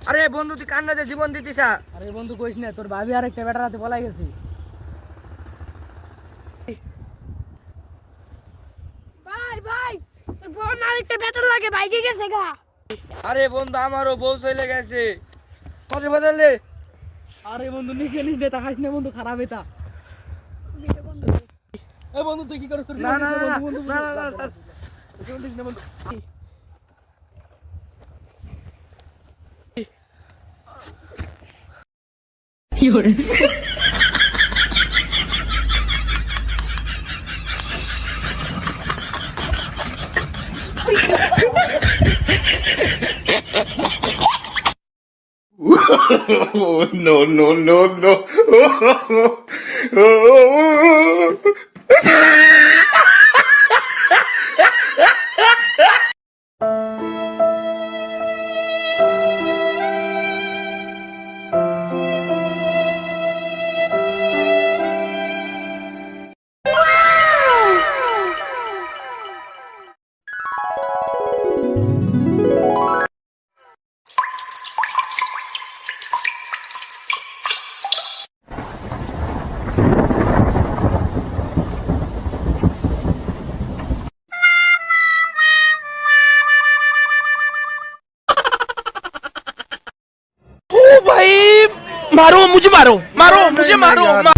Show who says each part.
Speaker 1: আরে বন্ধু তুই কান্নাতে জীবন দিতিস।
Speaker 2: আরে বন্ধু কইস না, তোর ভাবি আর একটা বেটার হাতে পলাই গেছে।
Speaker 3: ভাই ভাই, তোর বোন আরেকটা বেটার লাগে, ভাইকে গেছে গা।
Speaker 1: আরে বন্ধু আমারও বউ চলে গেছে। কবে বদলে?
Speaker 2: আরে বন্ধু নিচে নিচে তাকাস না বন্ধু, খারাপ এটা। এ বন্ধু তুই কি করিস? তোর
Speaker 1: না না না
Speaker 2: বন্ধু
Speaker 1: না না না।
Speaker 2: জীবন দিস না বন্ধু।
Speaker 4: No, no, no, no.
Speaker 5: भाई मारो मुझे, मारो मारो मुझे, मारो।